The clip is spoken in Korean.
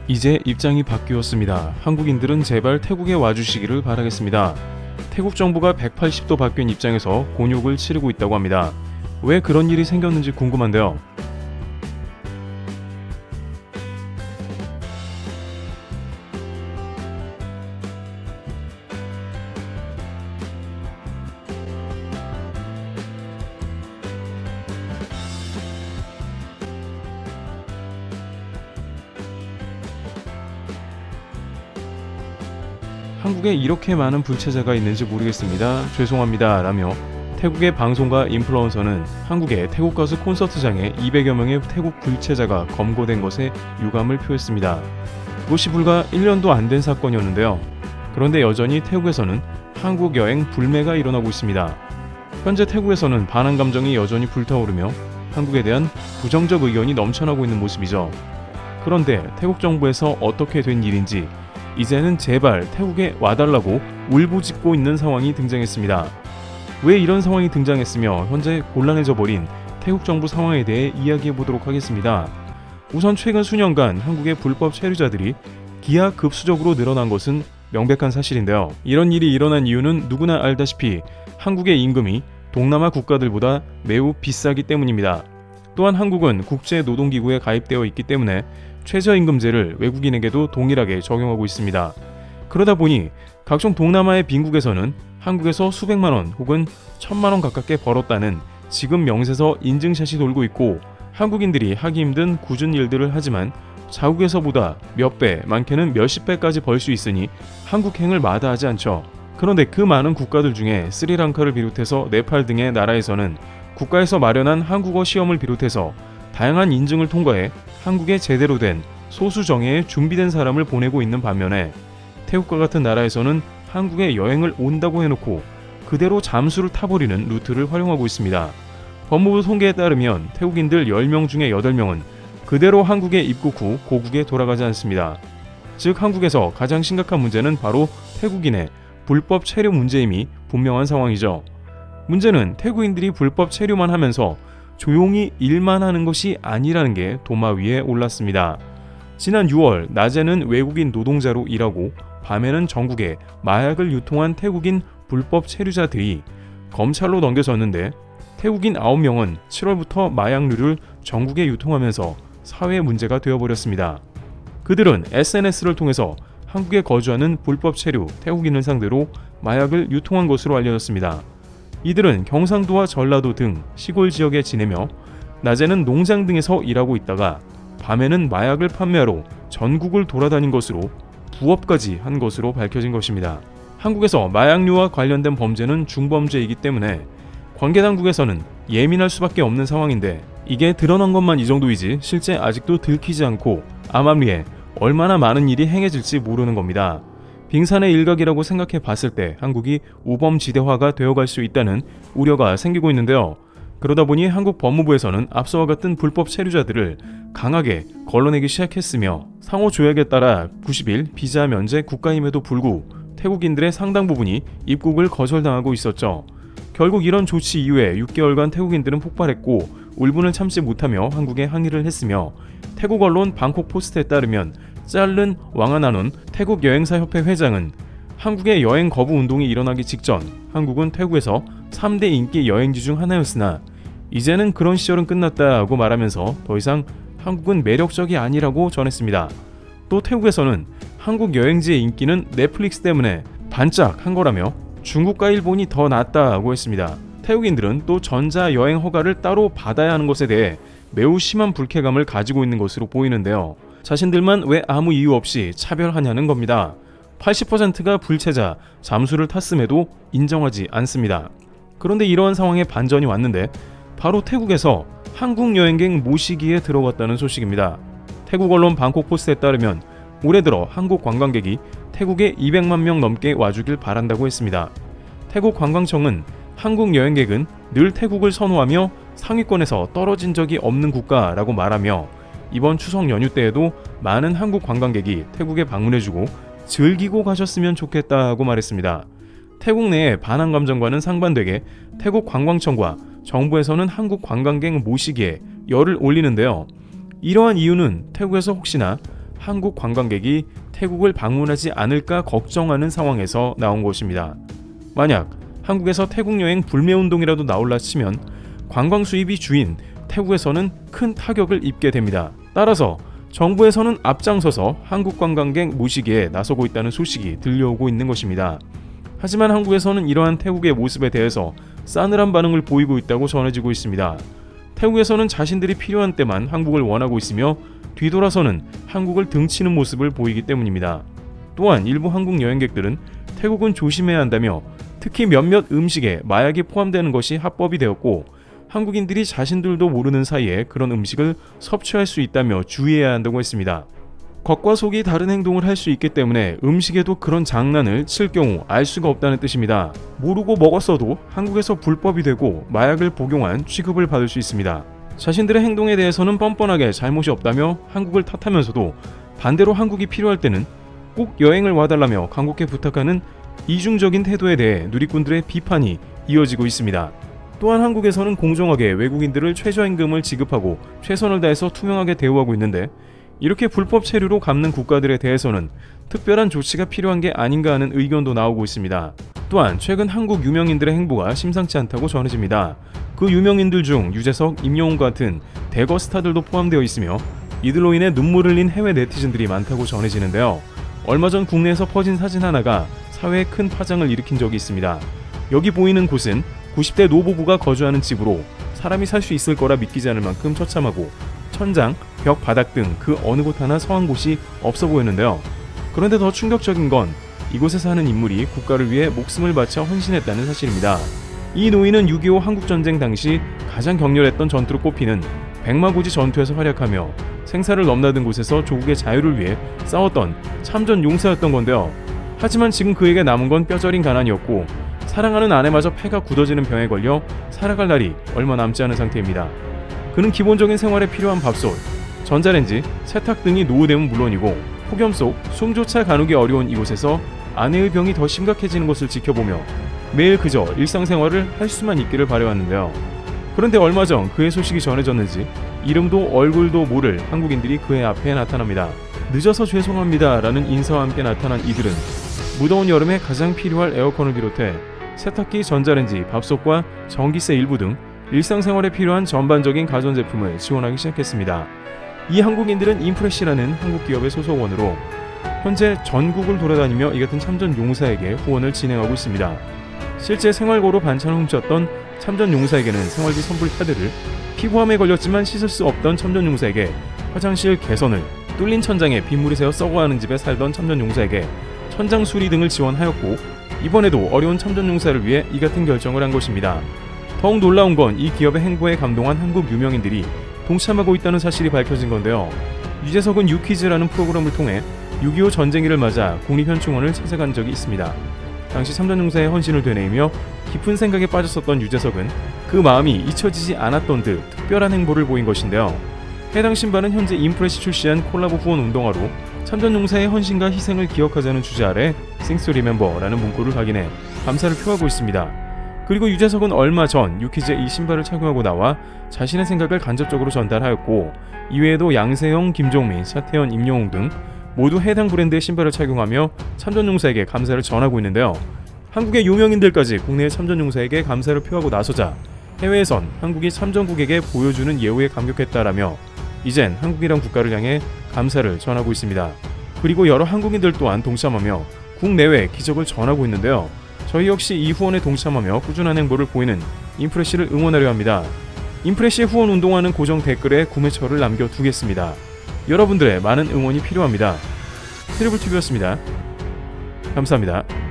이제 입장이 바뀌었습니다. 한국인들은 제발 태국에 와주시기를 바라겠습니다. 태국 정부가 180도 바뀐 입장에서 곤욕을 치르고 있다고 합니다. 왜 그런 일이 생겼는지 궁금한데요. 한국에 이렇게 많은 불체자가 있는지 모르겠습니다. 죄송합니다. 라며 태국의 방송가 인플루언서는 한국의 태국 가수 콘서트장에 200여 명의 태국 불체자가 검거된 것에 유감을 표했습니다. 그것이 불과 1년도 안 된 사건이었는데요. 그런데 여전히 태국에서는 한국 여행 불매가 일어나고 있습니다. 현재 태국에서는 반한 감정이 여전히 불타오르며 한국에 대한 부정적 의견이 넘쳐나고 있는 모습이죠. 그런데 태국 정부에서 어떻게 된 일인지 이제는 제발 태국에 와달라고 울부짖고 있는 상황이 등장했습니다. 왜 이런 상황이 등장했으며 현재 곤란해져 버린 태국 정부 상황에 대해 이야기해 보도록 하겠습니다. 우선 최근 수년간 한국의 불법 체류자들이 기하급수적으로 늘어난 것은 명백한 사실인데요. 이런 일이 일어난 이유는 누구나 알다시피 한국의 임금이 동남아 국가들보다 매우 비싸기 때문입니다. 또한 한국은 국제노동기구에 가입되어 있기 때문에 최저임금제를 외국인에게도 동일하게 적용하고 있습니다. 그러다 보니 각종 동남아의 빈국에서는 한국에서 수백만 원 혹은 천만 원 가깝게 벌었다는 지금 명세서 인증샷이 돌고 있고 한국인들이 하기 힘든 굳은 일들을 하지만 자국에서보다 몇 배, 많게는 몇십 배까지 벌 수 있으니 한국행을 마다하지 않죠. 그런데 그 많은 국가들 중에 스리랑카를 비롯해서 네팔 등의 나라에서는 국가에서 마련한 한국어 시험을 비롯해서 다양한 인증을 통과해 한국에 제대로 된 소수 정예에 준비된 사람을 보내고 있는 반면에 태국과 같은 나라에서는 한국에 여행을 온다고 해놓고 그대로 잠수를 타버리는 루트를 활용하고 있습니다. 법무부 통계에 따르면 태국인들 10명 중에 8명은 그대로 한국에 입국 후 고국에 돌아가지 않습니다. 즉 한국에서 가장 심각한 문제는 바로 태국인의 불법 체류 문제임이 분명한 상황이죠. 문제는 태국인들이 불법 체류만 하면서 조용히 일만 하는 것이 아니라는 게 도마 위에 올랐습니다. 지난 6월 낮에는 외국인 노동자로 일하고 밤에는 전국에 마약을 유통한 태국인 불법 체류자들이 검찰로 넘겨졌는데 태국인 9명은 7월부터 마약류를 전국에 유통하면서 사회 문제가 되어버렸습니다. 그들은 SNS를 통해서 한국에 거주하는 불법 체류 태국인을 상대로 마약을 유통한 것으로 알려졌습니다. 이들은 경상도와 전라도 등 시골 지역에 지내며 낮에는 농장 등에서 일하고 있다가 밤에는 마약을 판매하러 전국을 돌아다닌 것으로 부업까지 한 것으로 밝혀진 것입니다. 한국에서 마약류와 관련된 범죄는 중범죄이기 때문에 관계당국에서는 예민할 수밖에 없는 상황인데 이게 드러난 것만 이 정도이지 실제 아직도 들키지 않고 암암리에 얼마나 많은 일이 행해질지 모르는 겁니다. 빙산의 일각이라고 생각해 봤을 때 한국이 우범지대화가 되어갈 수 있다는 우려가 생기고 있는데요. 그러다 보니 한국 법무부에서는 앞서와 같은 불법 체류자들을 강하게 걸러내기 시작했으며 상호 조약에 따라 90일 비자 면제 국가임에도 불구 태국인들의 상당 부분이 입국을 거절당하고 있었죠. 결국 이런 조치 이후에 6개월간 태국인들은 폭발했고 울분을 참지 못하며 한국에 항의를 했으며 태국 언론 방콕 포스트에 따르면 짤른 왕아나눈 태국 여행사협회 회장은 한국의 여행 거부 운동이 일어나기 직전 한국은 태국에서 3대 인기 여행지 중 하나였으나 이제는 그런 시절은 끝났다고 말하면서 더 이상 한국은 매력적이 아니라고 전했습니다. 또 태국에서는 한국 여행지의 인기는 넷플릭스 때문에 반짝한 거라며 중국과 일본이 더 낫다고 했습니다. 태국인들은 또 전자여행 허가를 따로 받아야 하는 것에 대해 매우 심한 불쾌감을 가지고 있는 것으로 보이는데요. 자신들만 왜 아무 이유 없이 차별하냐는 겁니다. 80%가 불체자, 잠수를 탔음에도 인정하지 않습니다. 그런데 이러한 상황에 반전이 왔는데 바로 태국에서 한국 여행객 모시기에 들어갔다는 소식입니다. 태국 언론 방콕 포스트에 따르면 올해 들어 한국 관광객이 태국에 200만 명 넘게 와주길 바란다고 했습니다. 태국 관광청은 한국 여행객은 늘 태국을 선호하며 상위권에서 떨어진 적이 없는 국가라고 말하며 이번 추석 연휴 때에도 많은 한국 관광객이 태국에 방문해주고 즐기고 가셨으면 좋겠다고 말했습니다. 태국 내의 반항 감정과는 상반되게 태국 관광청과 정부에서는 한국 관광객 모시기에 열을 올리는데요. 이러한 이유는 태국에서 혹시나 한국 관광객이 태국을 방문하지 않을까 걱정하는 상황에서 나온 것입니다. 만약 한국에서 태국 여행 불매운동이라도 나올라 치면 관광 수입이 주인 태국에서는 큰 타격을 입게 됩니다. 따라서 정부에서는 앞장서서 한국 관광객 모시기에 나서고 있다는 소식이 들려오고 있는 것입니다. 하지만 한국에서는 이러한 태국의 모습에 대해서 싸늘한 반응을 보이고 있다고 전해지고 있습니다. 태국에서는 자신들이 필요한 때만 한국을 원하고 있으며 뒤돌아서는 한국을 등치는 모습을 보이기 때문입니다. 또한 일부 한국 여행객들은 태국은 조심해야 한다며 특히 몇몇 음식에 마약이 포함되는 것이 합법이 되었고 한국인들이 자신들도 모르는 사이에 그런 음식을 섭취할 수 있다며 주의해야 한다고 했습니다. 겉과 속이 다른 행동을 할 수 있기 때문에 음식에도 그런 장난을 칠 경우 알 수가 없다는 뜻입니다. 모르고 먹었어도 한국에서 불법이 되고 마약을 복용한 취급을 받을 수 있습니다. 자신들의 행동에 대해서는 뻔뻔하게 잘못이 없다며 한국을 탓하면서도 반대로 한국이 필요할 때는 꼭 여행을 와달라며 간곡히 부탁하는 이중적인 태도에 대해 누리꾼들의 비판이 이어지고 있습니다. 또한 한국에서는 공정하게 외국인들을 최저임금을 지급하고 최선을 다해서 투명하게 대우하고 있는데 이렇게 불법 체류로 갚는 국가들에 대해서는 특별한 조치가 필요한 게 아닌가 하는 의견도 나오고 있습니다. 또한 최근 한국 유명인들의 행보가 심상치 않다고 전해집니다. 그 유명인들 중 유재석, 임영웅 같은 대거 스타들도 포함되어 있으며 이들로 인해 눈물을 흘린 해외 네티즌들이 많다고 전해지는데요. 얼마 전 국내에서 퍼진 사진 하나가 사회에 큰 파장을 일으킨 적이 있습니다. 여기 보이는 곳은 90대 노부부가 거주하는 집으로 사람이 살 수 있을 거라 믿기지 않을 만큼 처참하고 천장, 벽, 바닥 등 그 어느 곳 하나 성한 곳이 없어 보였는데요. 그런데 더 충격적인 건 이곳에 사는 인물이 국가를 위해 목숨을 바쳐 헌신했다는 사실입니다. 이 노인은 6.25 한국전쟁 당시 가장 격렬했던 전투로 꼽히는 백마고지 전투에서 활약하며 생사를 넘나든 곳에서 조국의 자유를 위해 싸웠던 참전 용사였던 건데요. 하지만 지금 그에게 남은 건 뼈저린 가난이었고 사랑하는 아내마저 폐가 굳어지는 병에 걸려 살아갈 날이 얼마 남지 않은 상태입니다. 그는 기본적인 생활에 필요한 밥솥, 전자레인지, 세탁 등이 노후됨은 물론이고 폭염 속 숨조차 가누기 어려운 이곳에서 아내의 병이 더 심각해지는 것을 지켜보며 매일 그저 일상생활을 할 수만 있기를 바라왔는데요. 그런데 얼마 전 그의 소식이 전해졌는지 이름도 얼굴도 모를 한국인들이 그의 앞에 나타납니다. 늦어서 죄송합니다 라는 인사와 함께 나타난 이들은 무더운 여름에 가장 필요할 에어컨을 비롯해 세탁기, 전자레인지, 밥솥과 전기세 일부 등 일상생활에 필요한 전반적인 가전제품을 지원하기 시작했습니다. 이 한국인들은 인프레시라는 한국 기업의 소속원으로 현재 전국을 돌아다니며 이 같은 참전 용사에게 후원을 진행하고 있습니다. 실제 생활고로 반찬을 훔쳤던 참전 용사에게는 생활비 선불 카드를, 피부암에 걸렸지만 씻을 수 없던 참전 용사에게 화장실 개선을, 뚫린 천장에 빗물이 새어 썩어가는 집에 살던 참전 용사에게 천장 수리 등을 지원하였고 이번에도 어려운 참전 용사를 위해 이 같은 결정을 한 것입니다. 더욱 놀라운 건 이 기업의 행보에 감동한 한국 유명인들이 동참하고 있다는 사실이 밝혀진 건데요. 유재석은 유퀴즈라는 프로그램을 통해 6.25 전쟁일을 맞아 국립현충원을 찾아간 적이 있습니다. 당시 참전용사의 헌신을 되뇌이며 깊은 생각에 빠졌었던 유재석은 그 마음이 잊혀지지 않았던 듯 특별한 행보를 보인 것인데요. 해당 신발은 현재 인프레시 출시한 콜라보 후원 운동화로 참전용사의 헌신과 희생을 기억하자는 주제 아래 Things to Remember라는 문구를 확인해 감사를 표하고 있습니다. 그리고 유재석은 얼마 전 유퀴즈에 이 신발을 착용하고 나와 자신의 생각을 간접적으로 전달하였고 이외에도 양세형, 김종민, 차태현, 임영웅 등 모두 해당 브랜드의 신발을 착용하며 참전용사에게 감사를 전하고 있는데요. 한국의 유명인들까지 국내의 참전용사에게 감사를 표하고 나서자 해외에선 한국이 참전국에게 보여주는 예우에 감격했다라며 이젠 한국이란 국가를 향해 감사를 전하고 있습니다. 그리고 여러 한국인들 또한 동참하며 국내외 기적을 전하고 있는데요. 저희 역시 이 후원에 동참하며 꾸준한 행보를 보이는 인프레시를 응원하려 합니다. 인프레시의 후원 운동화는 고정 댓글에 구매처를 남겨두겠습니다. 여러분들의 많은 응원이 필요합니다. 트리블TV였습니다. 감사합니다.